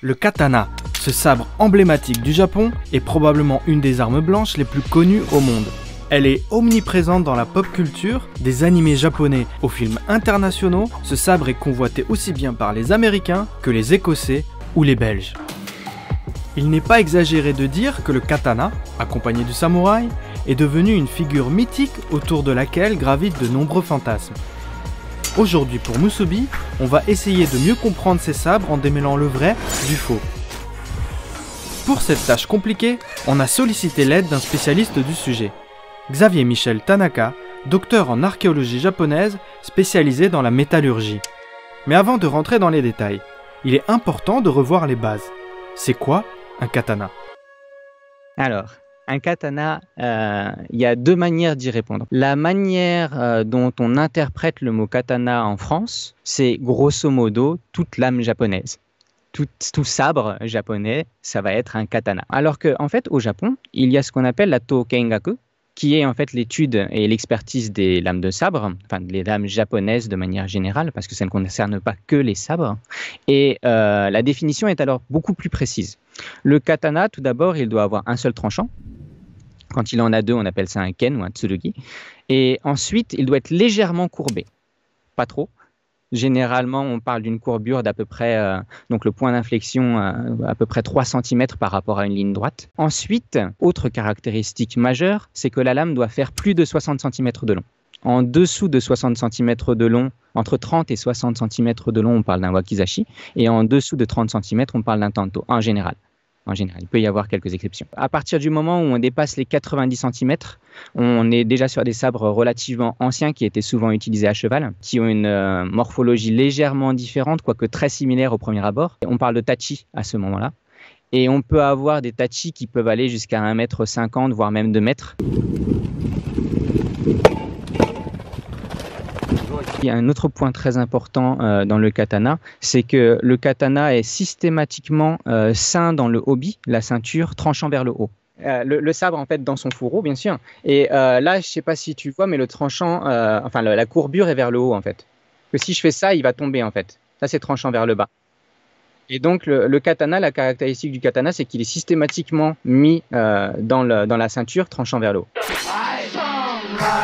Le katana, ce sabre emblématique du Japon, est probablement une des armes blanches les plus connues au monde. Elle est omniprésente dans la pop culture, des animés japonais aux films internationaux. Ce sabre est convoité aussi bien par les Américains que les Écossais ou les Belges. Il n'est pas exagéré de dire que le katana, accompagné du samouraï, est devenu une figure mythique autour de laquelle gravitent de nombreux fantasmes. Aujourd'hui pour Musubi, on va essayer de mieux comprendre ces sabres en démêlant le vrai du faux. Pour cette tâche compliquée, on a sollicité l'aide d'un spécialiste du sujet. Xavier Michel Tanaka, docteur en archéologie japonaise spécialisé dans la métallurgie. Mais avant de rentrer dans les détails, il est important de revoir les bases. C'est quoi un katana? Alors, un katana, il y a deux manières d'y répondre. La manière dont on interprète le mot katana en France, c'est grosso modo toute lame japonaise. Tout sabre japonais, ça va être un katana. Alors qu'en fait, au Japon, il y a ce qu'on appelle la Tokengaku, qui est en fait l'étude et l'expertise des lames de sabre, enfin les lames japonaises de manière générale, parce que ça ne concerne pas que les sabres. Et la définition est alors beaucoup plus précise. Le katana, tout d'abord, il doit avoir un seul tranchant. Quand il en a deux, on appelle ça un ken ou un tsurugi. Et ensuite, il doit être légèrement courbé, pas trop. Généralement, on parle d'une courbure d'à peu près, donc le point d'inflexion à peu près 3 cm par rapport à une ligne droite. Ensuite, autre caractéristique majeure, c'est que la lame doit faire plus de 60 cm de long. En dessous de 60 cm de long, entre 30 et 60 cm de long, on parle d'un wakizashi. Et en dessous de 30 cm, on parle d'un tanto, en général. Il peut y avoir quelques exceptions. À partir du moment où on dépasse les 90 cm, on est déjà sur des sabres relativement anciens qui étaient souvent utilisés à cheval, qui ont une morphologie légèrement différente, quoique très similaire au premier abord. On parle de tachi à ce moment-là. Et on peut avoir des tachi qui peuvent aller jusqu'à 1,50 m, voire même 2 mètres. Il y a un autre point très important dans le katana, c'est que le katana est systématiquement ceint dans le obi, la ceinture, tranchant vers le haut. Le sabre en fait dans son fourreau bien sûr, et là je ne sais pas si tu vois, mais le tranchant, la courbure est vers le haut en fait. Que si je fais ça, il va tomber en fait. Ça c'est tranchant vers le bas. Et donc le katana, la caractéristique du katana, c'est qu'il est systématiquement mis dans la ceinture, tranchant vers le haut.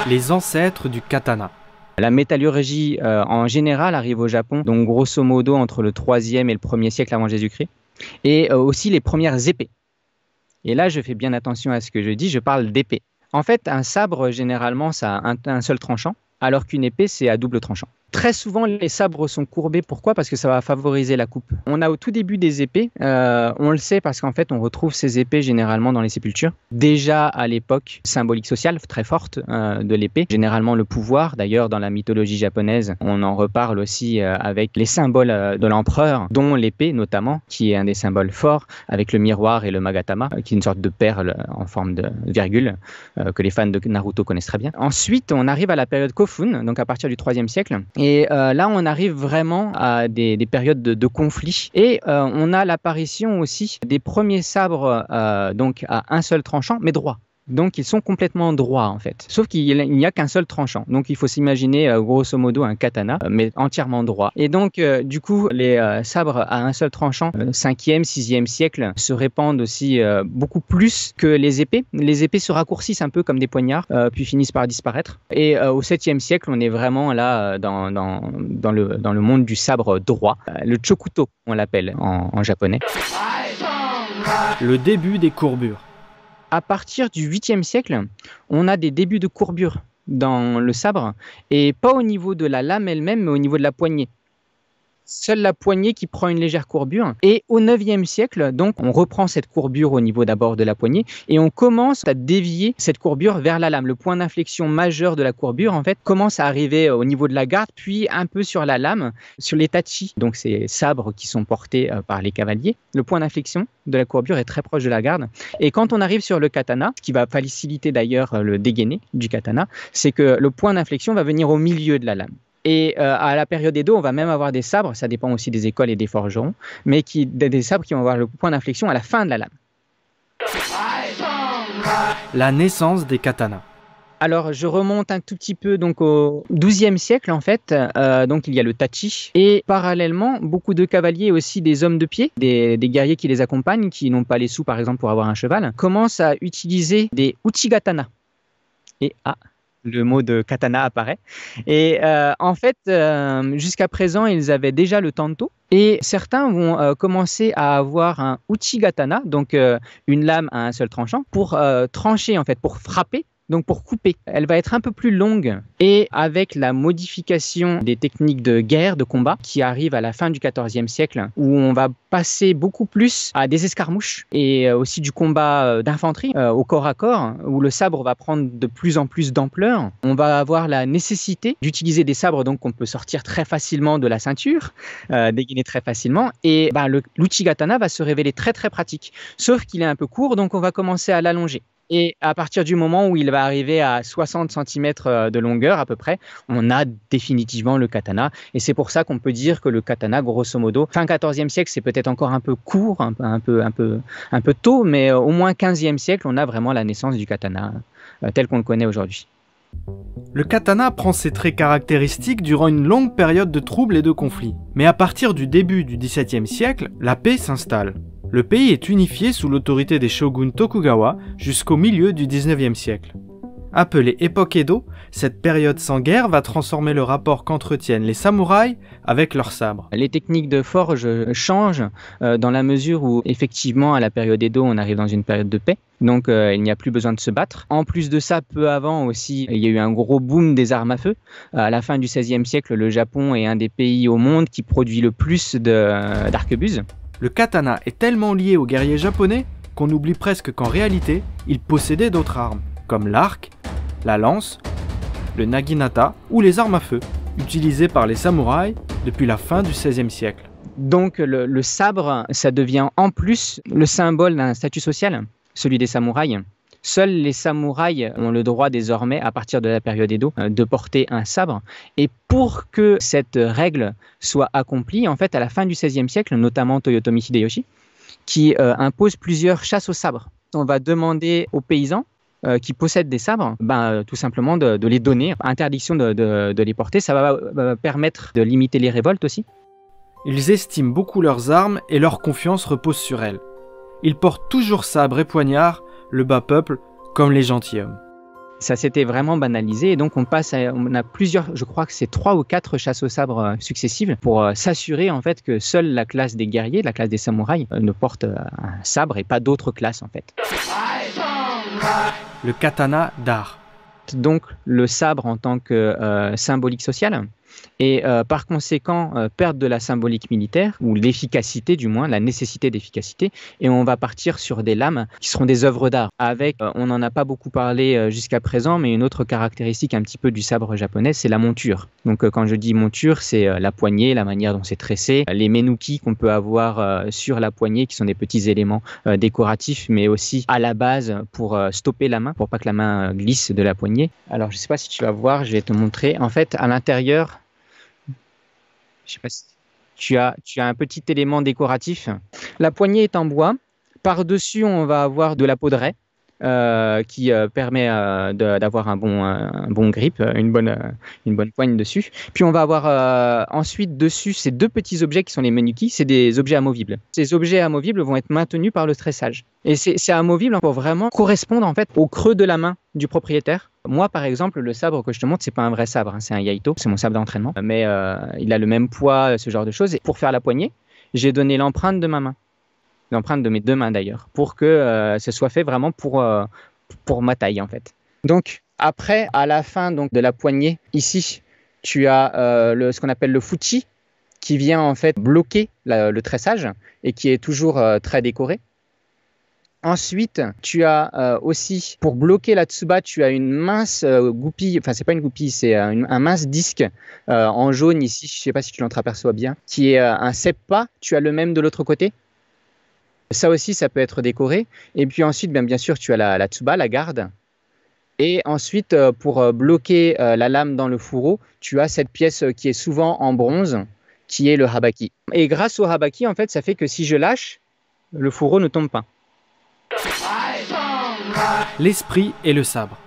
Les ancêtres du katana. La métallurgie en général arrive au Japon, donc grosso modo entre le 3e et le 1er siècle avant Jésus-Christ, et aussi les premières épées. Et là, je fais bien attention à ce que je dis, je parle d'épée. En fait, un sabre, généralement, ça a un seul tranchant, alors qu'une épée, c'est à double tranchant. Très souvent, les sabres sont courbés. Pourquoi? Parce que ça va favoriser la coupe. On a au tout début des épées, on le sait parce qu'en fait, on retrouve ces épées généralement dans les sépultures. Déjà à l'époque, symbolique sociale très forte de l'épée. Généralement le pouvoir, d'ailleurs dans la mythologie japonaise, on en reparle aussi avec les symboles de l'empereur, dont l'épée notamment, qui est un des symboles forts, avec le miroir et le magatama, qui est une sorte de perle en forme de virgule, que les fans de Naruto connaissent très bien. Ensuite, on arrive à la période Kofun, donc à partir du 3e siècle. Et là, on arrive vraiment à des périodes de conflit. Et on a l'apparition aussi des premiers sabres donc à un seul tranchant, mais droit. Donc, ils sont complètement droits, en fait. Sauf qu'il n'y a qu'un seul tranchant. Donc, il faut s'imaginer, grosso modo, un katana, mais entièrement droit. Et donc, du coup, les sabres à un seul tranchant, 5e, 6e siècle, se répandent aussi beaucoup plus que les épées. Les épées se raccourcissent un peu comme des poignards, puis finissent par disparaître. Et au 7e siècle, on est vraiment là dans le monde du sabre droit. Le chokuto, on l'appelle en japonais. Le début des courbures. À partir du 8e siècle, on a des débuts de courbure dans le sabre, et pas au niveau de la lame elle-même, mais au niveau de la poignée. Seule la poignée qui prend une légère courbure. Et au 9e siècle, donc, on reprend cette courbure au niveau d'abord de la poignée et on commence à dévier cette courbure vers la lame. Le point d'inflexion majeur de la courbure, en fait, commence à arriver au niveau de la garde, puis un peu sur la lame, sur les tachi, donc ces sabres qui sont portés par les cavaliers. Le point d'inflexion de la courbure est très proche de la garde. Et quand on arrive sur le katana, ce qui va faciliter d'ailleurs le dégainé du katana, c'est que le point d'inflexion va venir au milieu de la lame. Et à la période Edo, on va même avoir des sabres, ça dépend aussi des écoles et des forgerons, mais des sabres qui vont avoir le point d'inflexion à la fin de la lame. La naissance des katanas. Alors, je remonte un tout petit peu donc au XIIe siècle en fait. Donc, il y a le tachi et parallèlement, beaucoup de cavaliers et aussi des hommes de pied, des guerriers qui les accompagnent, qui n'ont pas les sous par exemple pour avoir un cheval, commencent à utiliser des uchigatana. Et le mot de katana apparaît. Et en fait, jusqu'à présent, ils avaient déjà le tanto. Et certains vont commencer à avoir un uchigatana, donc une lame à un seul tranchant, pour trancher en fait, pour frapper. Donc pour couper, elle va être un peu plus longue et avec la modification des techniques de guerre, de combat qui arrivent à la fin du XIVe siècle où on va passer beaucoup plus à des escarmouches et aussi du combat d'infanterie au corps à corps où le sabre va prendre de plus en plus d'ampleur. On va avoir la nécessité d'utiliser des sabres donc qu'on peut sortir très facilement de la ceinture, dégainer très facilement et l'uchigatana va se révéler très très pratique. Sauf qu'il est un peu court donc on va commencer à l'allonger. Et à partir du moment où il va arriver à 60 cm de longueur à peu près, on a définitivement le katana. Et c'est pour ça qu'on peut dire que le katana, grosso modo, fin 14e siècle, c'est peut-être encore un peu court, un peu tôt, mais au moins 15e siècle, on a vraiment la naissance du katana tel qu'on le connaît aujourd'hui. Le katana prend ses traits caractéristiques durant une longue période de troubles et de conflits. Mais à partir du début du XVIIe siècle, la paix s'installe. Le pays est unifié sous l'autorité des shoguns Tokugawa jusqu'au milieu du XIXe siècle. Appelée époque Edo, cette période sans guerre va transformer le rapport qu'entretiennent les samouraïs avec leurs sabres. Les techniques de forge changent dans la mesure où, effectivement, à la période Edo, on arrive dans une période de paix. Donc, il n'y a plus besoin de se battre. En plus de ça, peu avant aussi, il y a eu un gros boom des armes à feu. À la fin du XVIe siècle, le Japon est un des pays au monde qui produit le plus d'arquebuses. Le katana est tellement lié aux guerriers japonais qu'on oublie presque qu'en réalité, ils possédaient d'autres armes, comme l'arc, la lance, le naginata ou les armes à feu, utilisées par les samouraïs depuis la fin du XVIe siècle. Donc le sabre, ça devient en plus le symbole d'un statut social, celui des samouraïs. Seuls les samouraïs ont le droit désormais, à partir de la période Edo, de porter un sabre. Et pour que cette règle soit accomplie, en fait, à la fin du XVIe siècle, notamment Toyotomi Hideyoshi, qui impose plusieurs chasses au sabre. On va demander aux paysans qui possèdent des sabres, tout simplement de les donner. Interdiction de les porter, ça va permettre de limiter les révoltes aussi. Ils estiment beaucoup leurs armes et leur confiance repose sur elles. Ils portent toujours sabre et poignard, le bas peuple, comme les gentilshommes. Ça s'était vraiment banalisé et donc on a plusieurs, je crois que c'est 3 ou 4 chasses au sabre successives pour s'assurer en fait que seule la classe des guerriers, la classe des samouraïs, ne porte un sabre et pas d'autres classes en fait. Le katana d'art. Donc le sabre en tant que symbolique sociale et par conséquent perte de la symbolique militaire ou l'efficacité du moins, la nécessité d'efficacité et on va partir sur des lames qui seront des œuvres d'art avec, on n'en a pas beaucoup parlé jusqu'à présent mais une autre caractéristique un petit peu du sabre japonais c'est la monture. Donc quand je dis monture c'est la poignée, la manière dont c'est tressé, les menuki qu'on peut avoir sur la poignée qui sont des petits éléments décoratifs mais aussi à la base pour stopper la main, pour pas que la main glisse de la poignée. Alors je sais pas si tu vas voir, je vais te montrer. En fait à l'intérieur je sais pas si tu as un petit élément décoratif. La poignée est en bois. Par-dessus, on va avoir de la peau de raie qui permet d'avoir un bon grip, une bonne poigne dessus. Puis on va avoir ensuite dessus ces 2 petits objets qui sont les menuki, c'est des objets amovibles. Ces objets amovibles vont être maintenus par le tressage. Et c'est amovible pour vraiment correspondre en fait au creux de la main du propriétaire. Moi, par exemple, le sabre que je te montre, c'est pas un vrai sabre, hein, c'est un yaito, c'est mon sabre d'entraînement. Mais il a le même poids, ce genre de choses. Et pour faire la poignée, j'ai donné l'empreinte de ma main, l'empreinte de mes 2 mains d'ailleurs, pour que ce soit fait vraiment pour ma taille en fait. Donc après, à la fin donc de la poignée, ici, tu as ce qu'on appelle le fuchi, qui vient en fait bloquer le tressage et qui est toujours très décoré. Ensuite, tu as aussi, pour bloquer la tsuba, tu as une mince goupille, enfin c'est pas une goupille, c'est un mince disque en jaune ici, je sais pas si tu l'entreaperçois bien, qui est un seppa, tu as le même de l'autre côté. Ça aussi, ça peut être décoré. Et puis ensuite, bien sûr, tu as la tsuba, la garde. Et ensuite, pour bloquer la lame dans le fourreau, tu as cette pièce qui est souvent en bronze, qui est le habaki. Et grâce au habaki, en fait, ça fait que si je lâche, le fourreau ne tombe pas. L'esprit et le sabre.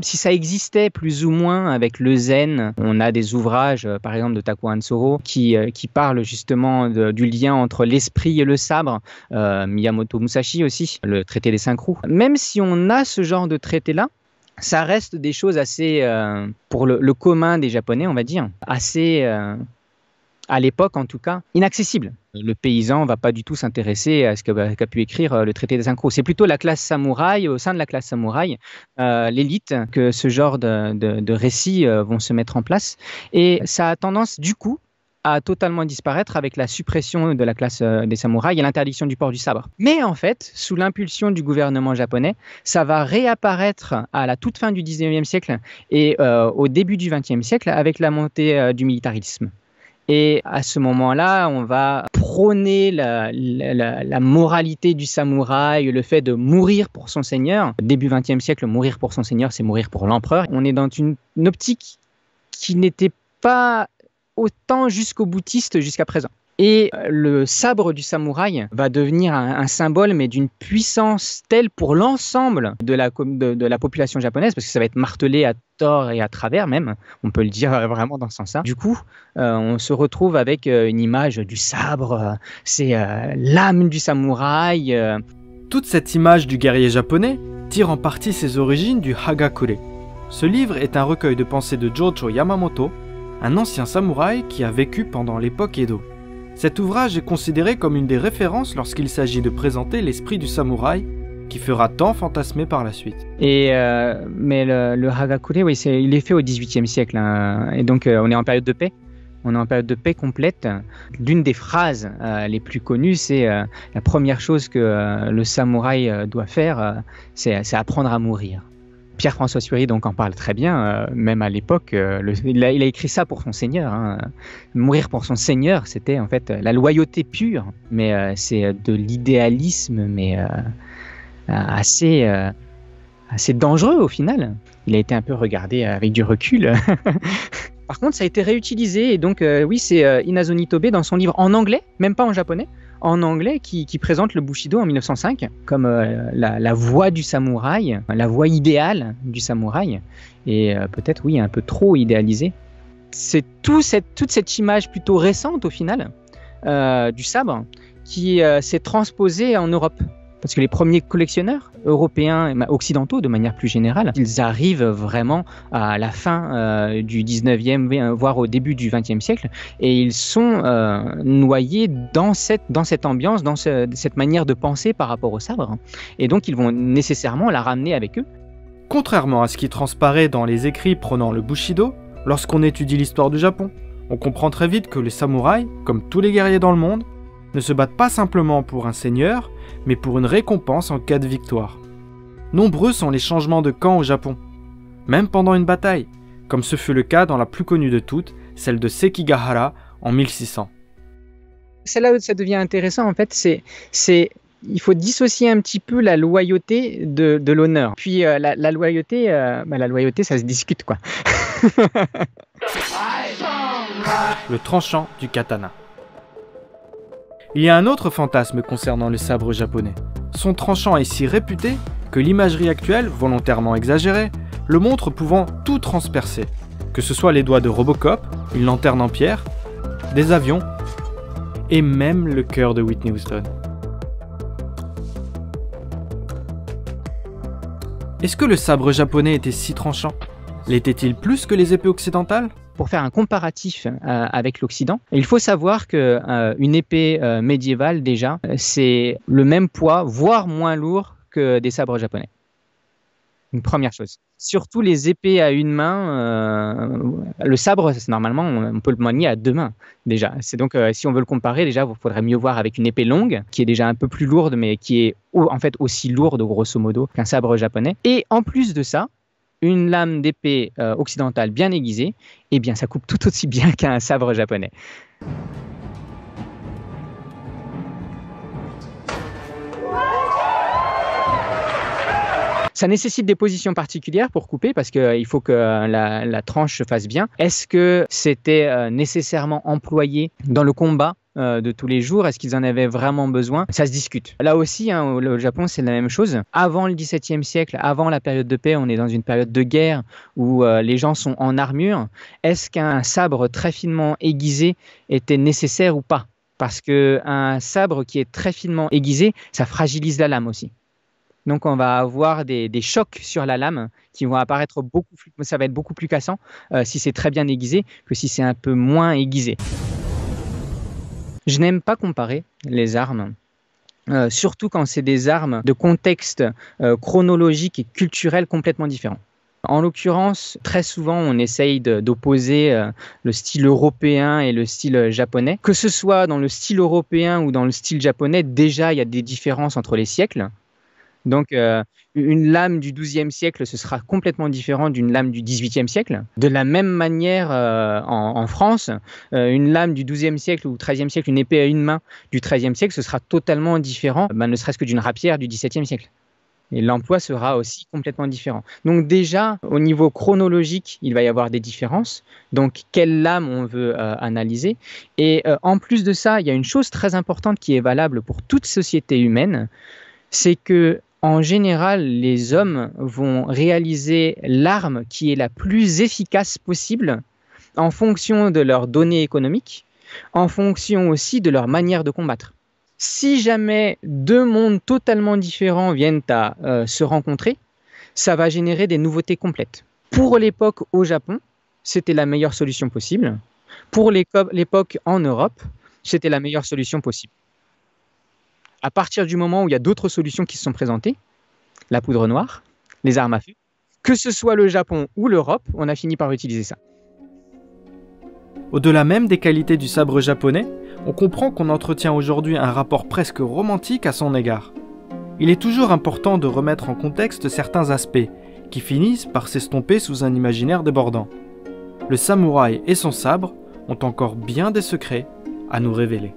Si ça existait plus ou moins avec le zen, on a des ouvrages, par exemple de Tako Hansoro, qui parlent justement du lien entre l'esprit et le sabre. Miyamoto Musashi aussi, le traité des 5 roues. Même si on a ce genre de traité-là, ça reste des choses assez, pour le commun des Japonais, on va dire, assez, à l'époque en tout cas, inaccessibles. Le paysan ne va pas du tout s'intéresser à ce qu'a pu écrire le traité des 5 roues. C'est plutôt la classe samouraï, au sein de la classe samouraï, l'élite, que ce genre de récits vont se mettre en place. Et ça a tendance, du coup, à totalement disparaître avec la suppression de la classe des samouraïs et l'interdiction du port du sabre. Mais en fait, sous l'impulsion du gouvernement japonais, ça va réapparaître à la toute fin du 19e siècle et au début du 20e siècle avec la montée du militarisme. Et à ce moment-là, on va prôner la moralité du samouraï, le fait de mourir pour son seigneur. Début 20e siècle, mourir pour son seigneur, c'est mourir pour l'empereur. On est dans une optique qui n'était pas autant jusqu'au boutiste jusqu'à présent. Et le sabre du samouraï va devenir un symbole, mais d'une puissance telle pour l'ensemble de la population japonaise, parce que ça va être martelé à tort et à travers même, on peut le dire vraiment dans ce sens-là. Du coup, on se retrouve avec une image du sabre, c'est l'âme du samouraï. Toute cette image du guerrier japonais tire en partie ses origines du Hagakure. Ce livre est un recueil de pensées de Jocho Yamamoto, un ancien samouraï qui a vécu pendant l'époque Edo. Cet ouvrage est considéré comme une des références lorsqu'il s'agit de présenter l'esprit du samouraï qui fera tant fantasmer par la suite. Mais le Hagakure, oui, il est fait au XVIIIe siècle, hein, et donc on est en période de paix. On est en période de paix complète. L'une des phrases les plus connues, c'est la première chose que le samouraï doit faire, c'est apprendre à mourir. Pierre-François Sury donc en parle très bien, même à l'époque, il a écrit ça pour son seigneur. Hein. Mourir pour son seigneur, c'était en fait la loyauté pure, mais c'est de l'idéalisme, mais assez dangereux au final. Il a été un peu regardé avec du recul. Par contre, ça a été réutilisé, et donc oui, c'est Inazo Nitobe dans son livre en anglais, même pas en japonais, en anglais, qui présente le Bushido en 1905 comme la voie du samouraï, la voie idéale du samouraï, et peut-être, oui, un peu trop idéalisée. C'est toute cette image plutôt récente, au final, du sabre, qui s'est transposée en Europe. Parce que les premiers collectionneurs européens, occidentaux de manière plus générale, ils arrivent vraiment à la fin du 19e, voire au début du 20e siècle, et ils sont noyés dans cette ambiance, dans cette manière de penser par rapport au sabre. Et donc ils vont nécessairement la ramener avec eux. Contrairement à ce qui transparaît dans les écrits prônant le Bushido, lorsqu'on étudie l'histoire du Japon, on comprend très vite que les samouraïs, comme tous les guerriers dans le monde, ne se battent pas simplement pour un seigneur, mais pour une récompense en cas de victoire. Nombreux sont les changements de camp au Japon, même pendant une bataille, comme ce fut le cas dans la plus connue de toutes, celle de Sekigahara en 1600. C'est là où ça devient intéressant, en fait, il faut dissocier un petit peu la loyauté de l'honneur. Puis la loyauté, ça se discute, quoi. Le tranchant du katana. Il y a un autre fantasme concernant le sabre japonais. Son tranchant est si réputé que l'imagerie actuelle, volontairement exagérée, le montre pouvant tout transpercer. Que ce soit les doigts de Robocop, une lanterne en pierre, des avions, et même le cœur de Whitney Houston. Est-ce que le sabre japonais était si tranchant? L'était-il plus que les épées occidentales? Pour faire un comparatif avec l'Occident, il faut savoir qu'une épée médiévale, déjà, c'est le même poids, voire moins lourd que des sabres japonais. Une première chose. Surtout les épées à une main, le sabre, normalement, on peut le manier à 2 mains, déjà. C'est donc, si on veut le comparer, déjà, il faudrait mieux voir avec une épée longue, qui est déjà un peu plus lourde, mais qui est en fait aussi lourde, grosso modo, qu'un sabre japonais. Et en plus de ça, une lame d'épée occidentale bien aiguisée, eh bien ça coupe tout aussi bien qu'un sabre japonais. Ça nécessite des positions particulières pour couper parce qu'il faut que la tranche se fasse bien. Est-ce que c'était nécessairement employé dans le combat de tous les jours? Est-ce qu'ils en avaient vraiment besoin? Ça se discute. Là aussi, hein, au Japon, c'est la même chose. Avant le XVIIe siècle, avant la période de paix, on est dans une période de guerre où les gens sont en armure. Est-ce qu'un sabre très finement aiguisé était nécessaire ou pas? Parce qu'un sabre qui est très finement aiguisé, ça fragilise la lame aussi. Donc, on va avoir des chocs sur la lame qui vont apparaître ça va être beaucoup plus cassant si c'est très bien aiguisé que si c'est un peu moins aiguisé. Je n'aime pas comparer les armes, surtout quand c'est des armes de contexte chronologique et culturel complètement différents. En l'occurrence, très souvent, on essaye d'opposer le style européen et le style japonais. Que ce soit dans le style européen ou dans le style japonais, déjà, il y a des différences entre les siècles. Donc, une lame du XIIe siècle, ce sera complètement différent d'une lame du XVIIIe siècle. De la même manière, en France, une lame du XIIe siècle ou XIIIe siècle, une épée à une main du XIIIe siècle, ce sera totalement différent, ne serait-ce que d'une rapière du XVIIe siècle. Et l'emploi sera aussi complètement différent. Donc déjà, au niveau chronologique, il va y avoir des différences. Donc, quelle lame on veut analyser. Et en plus de ça, il y a une chose très importante qui est valable pour toute société humaine, c'est que en général, les hommes vont réaliser l'arme qui est la plus efficace possible en fonction de leurs données économiques, en fonction aussi de leur manière de combattre. Si jamais deux mondes totalement différents viennent à se rencontrer, ça va générer des nouveautés complètes. Pour l'époque au Japon, c'était la meilleure solution possible. Pour l'époque en Europe, c'était la meilleure solution possible. À partir du moment où il y a d'autres solutions qui se sont présentées, la poudre noire, les armes à feu, que ce soit le Japon ou l'Europe, on a fini par utiliser ça. Au-delà même des qualités du sabre japonais, on comprend qu'on entretient aujourd'hui un rapport presque romantique à son égard. Il est toujours important de remettre en contexte certains aspects, qui finissent par s'estomper sous un imaginaire débordant. Le samouraï et son sabre ont encore bien des secrets à nous révéler.